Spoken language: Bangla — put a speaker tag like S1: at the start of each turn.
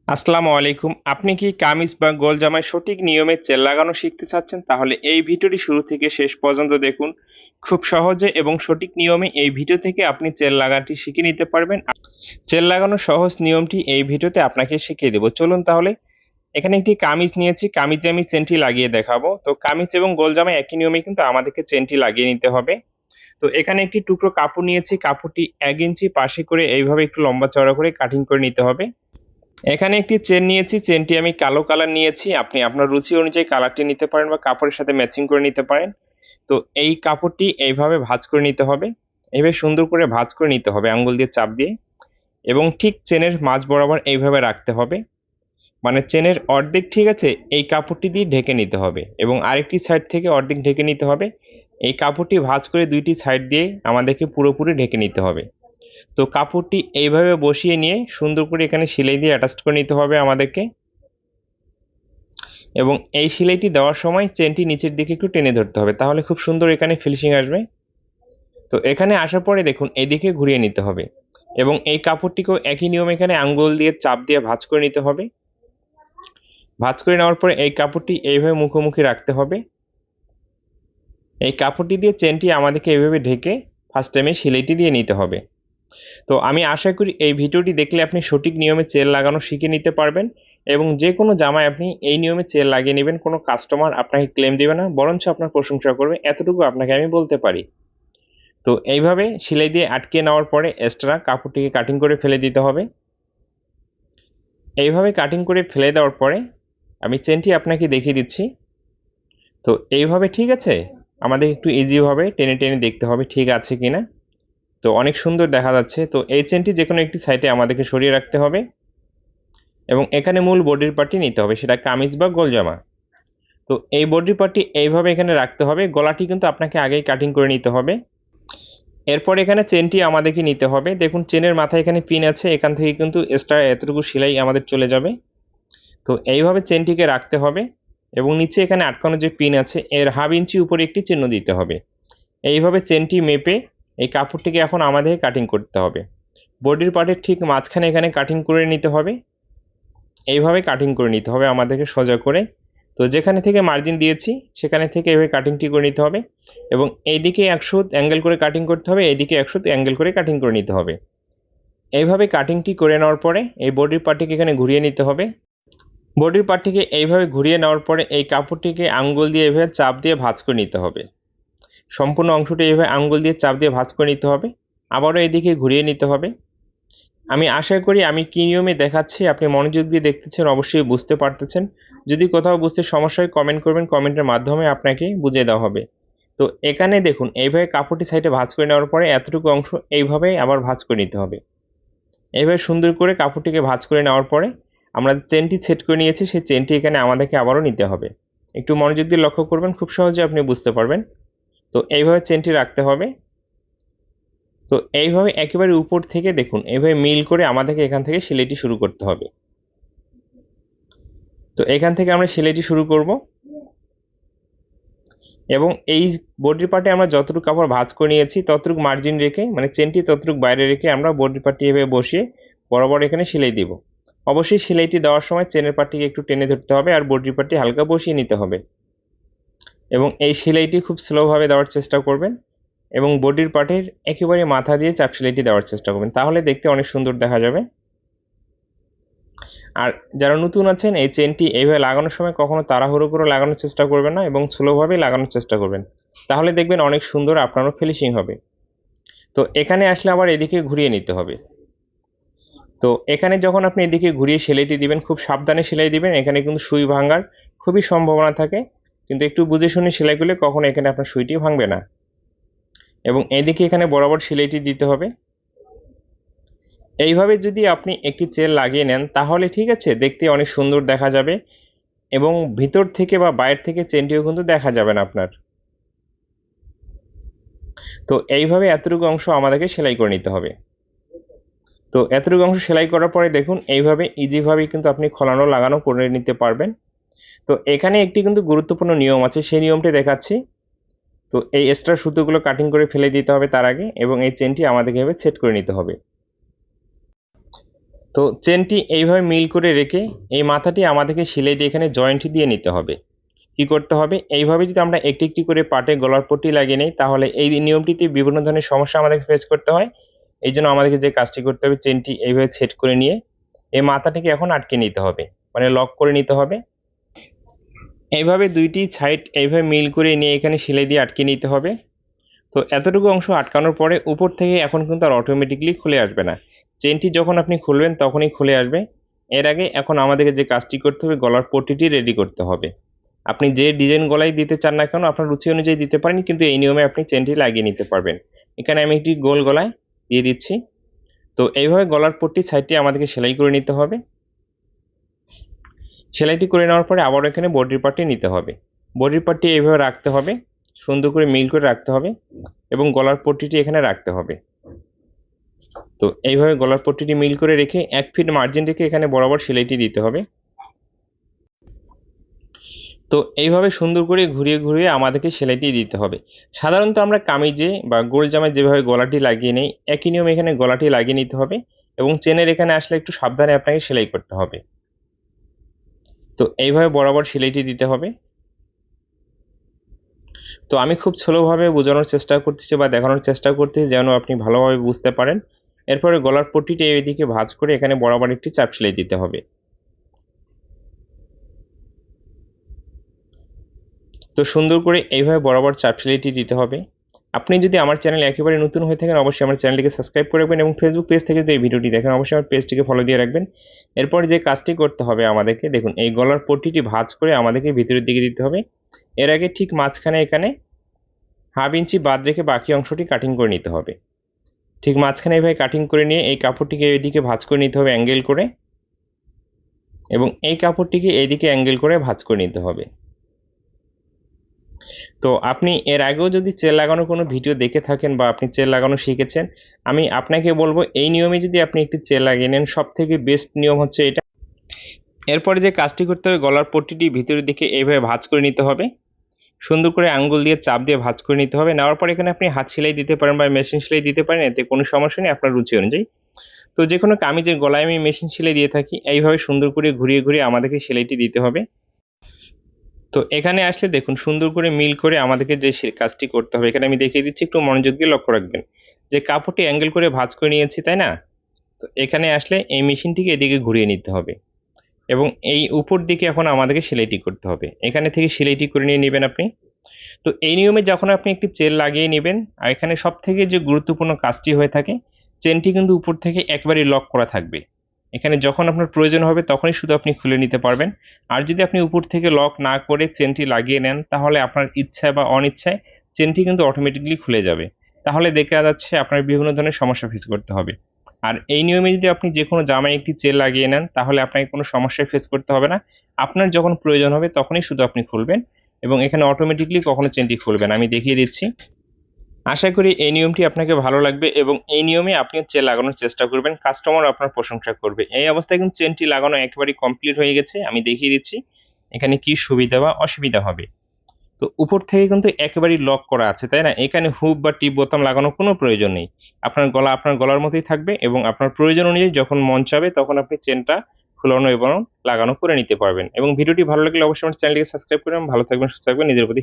S1: আসসালামু আলাইকুম। আপনি কি কামিজ বা গোল জামায় সঠিক নিয়মে চেন লাগানো শিখতে চাচ্ছেন? তাহলে এই ভিডিওটি শুরু থেকে শেষ পর্যন্ত দেখুন। খুব সহজে এবং সঠিক নিয়মে এই ভিডিও থেকে আপনি চেন লাগানোটি শিখে নিতে পারবেন। চেন লাগানোর সহজ নিয়মটি এই ভিডিওতে আপনাকে শিখিয়ে দেব। চলুন তাহলে। এখানে একটি কামিজ নিয়েছি। কামিজে আমি চেনটি লাগিয়ে দেখাবো। তো কামিজ এবং গোল জামায় একই নিয়মে কিন্তু আমাদেরকে চেনটি লাগিয়ে নিতে হবে। তো এখানে একটি টুকরো কাপড় নিয়েছি। কাপড়টি ১ ইঞ্চি পাশে করে এইভাবে একটু লম্বা চওড়া করে কাটিং করে নিতে হবে। এখানে একটি চেন নিয়েছি। চেনটি আমি কালো কালার নিয়েছি। আপনি আপনার রুচি অনুযায়ী কালারটি নিতে পারেন বা কাপড়ের সাথে ম্যাচিং করে নিতে পারেন। তো এই কাপড়টি এইভাবে ভাঁজ করে নিতে হবে। এইভাবে সুন্দর করে ভাঁজ করে নিতে হবে আঙ্গুল দিয়ে চাপ দিয়ে, এবং ঠিক চেনের মাঝ বরাবর এইভাবে রাখতে হবে। মানে চেনের অর্ধেক, ঠিক আছে, এই কাপড়টি দিয়ে ঢেকে নিতে হবে এবং আরেকটি সাইড থেকে অর্ধেক ঢেকে নিতে হবে। এই কাপড়টি ভাঁজ করে ২ টি সাইড দিয়ে আমাদেরকে পুরোপুরি ঢেকে নিতে হবে। তো কাপড়টি এইভাবে বসিয়ে নিয়ে সুন্দর করে এখানে সেলাই দিয়ে অ্যাটাচ করে নিতে হবে আমাদেরকে, এবং এই সেলাইটি দেওয়ার সময় চেনটি নিচের দিকে একটু টেনে ধরতে হবে, তাহলে খুব সুন্দর এখানে ফিনিশিং আসবে। তো এখানে আসার পরে দেখুন এদিকে ঘুরিয়ে নিতে হবে, এবং এই কাপড়টিকেও একই নিয়মে এখানে আঙ্গুল দিয়ে চাপ দিয়ে ভাঁজ করে নিতে হবে। ভাঁজ করে নেওয়ার পরে এই কাপড়টি এইভাবে মুখোমুখি রাখতে হবে। এই কাপড়টি দিয়ে চেনটি আমাদেরকে এইভাবে ঢেকে ফার্স্ট টাইমে সেলাইটি দিয়ে নিতে হবে। তো আমি আশা করি এই ভিডিওটি দেখলে আপনি সঠিক নিয়মে চেন লাগানো শিখে নিতে পারবেন, এবং যে কোনো জামায় আপনি এই নিয়মে চেন লাগিয়ে নেবেন। কোনো কাস্টমার আপনাকে ক্লেম দেবে না, বরঞ্চ আপনার প্রশংসা করবে, এতটুকু আপনাকে আমি বলতে পারি। তো এইভাবে সেলাই দিয়ে আটকে নেওয়ার পরে এক্সট্রা কাপড়টিকে কাটিং করে ফেলে দিতে হবে। এইভাবে কাটিং করে ফেলে দেওয়ার পরে আমি চেনটি আপনাকে দেখিয়ে দিচ্ছি। তো এইভাবে, ঠিক আছে, আমাদের একটু ইজিভাবে টেনে টেনে দেখতে হবে ঠিক আছে কিনা। তো অনেক সুন্দর দেখা যাচ্ছে। তো এই চেনটি যে কোনো একটি সাইডে আমাদেরকে সরিয়ে রাখতে হবে, এবং এখানে মূল বডির পার্টটি নিতে হবে, সেটা কামিজ বা গোল জামা। তো এই বডির পার্টটি এইভাবে এখানে রাখতে হবে। গলাটি কিন্তু আপনাকে আগেই কাটিং করে নিতে হবে। এরপর এখানে চেনটি আমাদেরকে নিতে হবে। দেখুন চেনের মাথায় এখানে পিন আছে, এখান থেকে কিন্তু এক্সট্রা এতটুকু সেলাই আমাদের চলে যাবে। তো এইভাবে চেনটিকে রাখতে হবে, এবং নিচে এখানে আটকানো যে পিন আছে এর হাফ ইঞ্চি উপরে একটি চিহ্ন দিতে হবে। এইভাবে চেনটি মেপে এই কাপড়টিকে এখন আমাদের কাটিং করতে হবে। বডির পার্টের ঠিক মাঝখানে এখানে কাটিং করে নিতে হবে। এইভাবে কাটিং করে নিতে হবে আমাদেরকে সোজা করে। তো যেখানে থেকে মার্জিন দিয়েছি সেখানে থেকে এইভাবে কাটিংটি করে নিতে হবে, এবং এইদিকে ১০০ অ্যাঙ্গেল করে কাটিং করতে হবে, এইদিকে ১০০ অ্যাঙ্গেল করে কাটিং করে নিতে হবে। এইভাবে কাটিংটি করে নেওয়ার পরে এই বডির পার্টটিকে এখানে ঘুরিয়ে নিতে হবে। বডির পার্টটিকে এইভাবে ঘুরিয়ে নেওয়ার পরে এই কাপড়টিকে আঙ্গুল দিয়ে এইভাবে চাপ দিয়ে ভাঁজ করে নিতে হবে। সম্পূর্ণ অংশটি এইভাবে আঙ্গুল দিয়ে চাপ দিয়ে ভাঁজ করে নিতে হবে। আবারও এদিকে ঘুরিয়ে নিতে হবে। আমি আশা করি আমি কি নিয়মে দেখাচ্ছি আপনি মনোযোগ দিয়ে দেখতেছেন, অবশ্যই বুঝতে পারতেছেন। যদি কোথাও বুঝতে সমস্যা হয় কমেন্ট করবেন, কমেন্টের মাধ্যমে আপনাকে বুঝিয়ে দেওয়া হবে। তো এখানে দেখুন এইভাবে কাপড়টি সাইডে ভাঁজ করে নেওয়ার পরে এতটুকু অংশ এইভাবে আবার ভাঁজ করে নিতে হবে। এইভাবে সুন্দর করে কাপড়টিকে ভাঁজ করে নেওয়ার পরে আমরা চেনটি সেট করে নিয়েছি, সেই চেনটি এখানে আমাদেরকে আবারও নিতে হবে। একটু মনোযোগ দিয়ে লক্ষ্য করবেন, খুব সহজে আপনি বুঝতে পারবেন। তো এইভাবে চেনটি রাখতে হবে। তো এইভাবে একেবারে উপর থেকে দেখুন এইভাবে মিল করে আমাদেরকে এখান থেকে সেলাইটি শুরু করতে হবে। তো এখান থেকে আমরা সেলাইটি শুরু করব, এবং এই বডির পার্টে আমরা যতটুকু কাপড় ভাঁজ করে নিয়েছি ততটুকু মার্জিন রেখে, মানে চেনটি ততটুকু বাইরে রেখে আমরা বডির পার্টটি এভাবে বসিয়ে বরাবর এখানে সেলাই দিব। অবশ্যই সেলাইটি দেওয়ার সময় চেনের পার্টটিকে একটু টেনে ধরতে হবে আর বডির পার্টটি হালকা বসিয়ে নিতে হবে, এবং এই সেলাইটি খুব স্লোভাবে দেওয়ার চেষ্টা করবেন, এবং বডির পার্টের একেবারে মাথা দিয়ে চাপ সেলাইটি দেওয়ার চেষ্টা করবেন, তাহলে দেখতে অনেক সুন্দর দেখা যাবে। আর যারা নতুন আছেন এই চেনটি এইভাবে লাগানোর সময় কখনো তাড়াহুড়ো করে লাগানোর চেষ্টা করবেন না, এবং স্লোভাবে লাগানোর চেষ্টা করবেন, তাহলে দেখবেন অনেক সুন্দর আপনারও ফিনিশিং হবে। তো এখানে আসলে আবার এদিকে ঘুরিয়ে নিতে হবে। তো এখানে যখন আপনি এদিকে ঘুরিয়ে সেলাইটি দিবেন খুব সাবধানে সেলাই দিবেন, এখানে কিন্তু সুই ভাঙার খুবই সম্ভাবনা থাকে, কিন্তু একটু বুঝে শুনে সেলাই করলে কখনো এখানে আপনার সুইটি ভাঙবে না। এবং এদিকে এখানে বরাবর সেলাইটি দিতে হবে। এইভাবে যদি আপনি একটি চেন লাগিয়ে নেন তাহলে, ঠিক আছে, দেখতে অনেক সুন্দর দেখা যাবে, এবং ভিতর থেকে বা বাইরে থেকে চেনটিও কিন্তু দেখা যাবে না আপনার। তো এইভাবে এতটুকু অংশ আমাদেরকে সেলাই করে নিতে হবে। তো এতটুকু অংশ সেলাই করার পরে দেখুন এইভাবে ইজিভাবে কিন্তু আপনি খোলানো লাগানো করে নিতে পারবেন। তো এখানে একটি কিন্তু গুরুত্বপূর্ণ নিয়ম আছে, সেই নিয়মটি দেখাচ্ছি। তো এই এক্সট্রা সুতোগুলো কাটিং করে ফেলে দিতে হবে তার আগে, এবং এই চেনটি আমাদেরকে এভাবে সেট করে নিতে হবে। তো চেনটি এইভাবে মিল করে রেখে এই মাথাটি আমাদেরকে সেলাই দিয়ে এখানে জয়েন্ট দিয়ে নিতে হবে। কি করতে হবে, এইভাবে যদি আমরা একটি একটি করে পাটে গলার পট্টি লাগিয়ে নেই তাহলে এই নিয়মটিতে বিভিন্ন ধরনের সমস্যা আমাদেরকে ফেস করতে হয়। এই জন্য আমাদেরকে যে কাজটি করতে হবে, চেনটি এইভাবে সেট করে নিয়ে এই মাথাটিকে এখন আটকে নিতে হবে, মানে লক করে নিতে হবে। এইভাবে দুইটি সাইড এইভাবে মিল করে নিয়ে এখানে সেলাই দিয়ে আটকে নিতে হবে। তো এতটুকু অংশ আটকানোর পরে উপর থেকে এখন কিন্তু আর অটোমেটিকলি খুলে আসবে না। চেনটি যখন আপনি খুলবেন তখনই খুলে আসবে। এর আগে এখন আমাদেরকে যে কাজটি করতে হবে, গলার পট্টিটি রেডি করতে হবে। আপনি যে ডিজাইন গলায় দিতে চান না কেন আপনার রুচি অনুযায়ী দিতে পারেন, কিন্তু এই নিয়মে আপনি চেনটি লাগিয়ে নিতে পারবেন। এখানে আমি একটি গোল গলায় দিয়ে দিচ্ছি। তো এইভাবে গলার পট্টির সাইডটি আমাদেরকে সেলাই করে নিতে হবে। সেলাইটি করে নেওয়ার পরে আবারও এখানে বডির পার্টটি নিতে হবে। বডির পার্টটি এইভাবে রাখতে হবে, সুন্দর করে মিল করে রাখতে হবে এবং গলার পট্টিটি এখানে রাখতে হবে। তো এইভাবে গলার পট্টিটি মিল করে রেখে 1 ফিট মার্জিন রেখে এখানে বরাবর সেলাইটি দিতে হবে। তো এইভাবে সুন্দর করে ঘুরিয়ে ঘুরিয়ে আমাদেরকে সেলাইটি দিতে হবে। সাধারণত আমরা কামিজে বা গোল জামায় যেভাবে গলাটি লাগিয়ে নেই, একই নিয়মে এখানে গলাটি লাগিয়ে নিতে হবে এবং চেনের এখানে আসলে একটু সাবধানে আপনাকে সেলাই করতে হবে। তো এইভাবে বরাবর সেলাইটি দিতে হবে। তো আমি খুব স্লোভাবে বোঝানোর চেষ্টা করতেছি বা দেখানোর চেষ্টা করতেছি যেন আপনি ভালোভাবে বুঝতে পারেন। এরপরে গলার পট্টিটা এইদিকে ভাঁজ করে এখানে বরাবর একটি চাপ সেলাই দিতে হবে। তো সুন্দর করে এইভাবে বরাবর চাপ সেলাইটি দিতে হবে। আপনি যদি আমার চ্যানেলে একেবারে নতুন হয়ে থাকেন অবশ্যই আমার চ্যানেলটিকে সাবস্ক্রাইব করে রাখবেন এবং ফেসবুক পেজ থেকে যদি এই ভিডিওটি দেখেন অবশ্যই আমার পেজটিকে ফলো দিয়ে রাখবেন। এরপর যে কাজটি করতে হবে আমাদেরকে, দেখুন এই গলার পট্টিটি ভাঁজ করে আমাদেরকে ভিতরের দিকে দিতে হবে। এর আগে ঠিক মাঝখানে এখানে 1/2 ইঞ্চি বাদ রেখে বাকি অংশটি কাটিং করে নিতে হবে। ঠিক মাঝখানে এইভাবে কাটিং করে নিয়ে এই কাপড়টিকে এইদিকে ভাঁজ করে নিতে হবে অ্যাঙ্গেল করে, এবং এই কাপড়টিকে এইদিকে অ্যাঙ্গেল করে ভাঁজ করে নিতে হবে। তো আপনি এর আগেও যদি চেন লাগানোর কোনো ভিডিও দেখে থাকেন বা আপনি চেন লাগানো শিখেছেন, আমি আপনাকে বলবো এই নিয়মে যদি আপনি একটি চেন লাগিয়ে নেন সবথেকে বেস্ট নিয়ম হচ্ছে এটা। এরপরে যে কাজটি করতে হবে, গলার পট্টিটি ভিতরের দিকে এইভাবে ভাঁজ করে নিতে হবে। সুন্দর করে আঙ্গুল দিয়ে চাপ দিয়ে ভাঁজ করে নিতে হবে। নেওয়ার পর এখানে আপনি হাত সেলাই দিতে পারেন বা মেশিন সেলাই দিতে পারেন, এতে কোনো সমস্যা নেই আপনার রুচি অনুযায়ী। তো যেকোনো কামিজের গলায় আমি মেশিন সেলাই দিয়ে থাকি। এইভাবে সুন্দর করে ঘুরিয়ে ঘুরিয়ে আমাদেরকে সেলাইটি দিতে হবে। তো এখানে আসলে দেখুন সুন্দর করে মিল করে আমাদেরকে যে কাজটি করতে হবে, এখানে আমি দেখিয়ে দিচ্ছি, একটু মনোযোগ দিয়ে লক্ষ্য রাখবেন। যে কাপড়টি অ্যাঙ্গেল করে ভাঁজ করে নিয়েছি, তাই না? তো এখানে আসলে এই মেশিনটিকে এদিকে ঘুরিয়ে নিতে হবে এবং এই উপর দিকে এখন আমাদেরকে সেলাইটি করতে হবে। এখানে থেকে সেলাইটি করে নিয়ে নেবেন আপনি। তো এই নিয়মে যখন আপনি একটি চেন লাগিয়ে নেবেন, আর এখানে সবথেকে যে গুরুত্বপূর্ণ কাজটি হয়ে থাকে, চেনটি কিন্তু উপর থেকে একবারেই লক করা থাকবে। এখানে যখন আপনার প্রয়োজন হবে তখনই শুধু আপনি খুলে নিতে পারবেন। আর যদি আপনি উপর থেকে লক না করে চেনটি লাগিয়ে নেন তাহলে আপনার ইচ্ছায় বা অনিচ্ছায় চেনটি কিন্তু অটোমেটিক্যালি খুলে যাবে। তাহলে দেখা যাচ্ছে আপনার বিভিন্ন ধরনের সমস্যা ফেস করতে হবে। আর এই নিয়মে যদি আপনি যেকোনো জামায় একটি চেন লাগিয়ে নেন তাহলে আপনাকে কোনো সমস্যায় ফেস করতে হবে না। আপনার যখন প্রয়োজন হবে তখনই শুধু আপনি খুলবেন এবং এখানে অটোমেটিক্যালি কখনো চেনটি খুলবে না। আমি দেখিয়ে দিচ্ছি। আশা করি এই নিয়মটি আপনাকে ভালো লাগবে এবং এই নিয়মে আপনিও চেন লাগানোর চেষ্টা করবেন। কাস্টমারও আপনার প্রশংসা করবে। এই অবস্থায় কিন্তু চেনটি লাগানো একেবারেই কমপ্লিট হয়ে গেছে। আমি দেখিয়ে দিচ্ছি এখানে কি সুবিধা বা অসুবিধা হবে। তো উপর থেকে কিন্তু একেবারেই লক করা আছে, তাই না? এখানে হুক বা টিপ বোতাম লাগানোর কোনো প্রয়োজন নেই। আপনার গলার মতোই থাকবে এবং আপনার প্রয়োজন অনুযায়ী যখন মন চাবে তখন আপনি চেনটা খোলানো এবং লাগানো করে নিতে পারবেন। এবং ভিডিওটি ভালো লাগলে অবশ্যই আমার চ্যানেলটিকে সাবস্ক্রাইব করবেন। ভালো থাকবেন, সুস্থ থাকবেন, নিজের প্রতি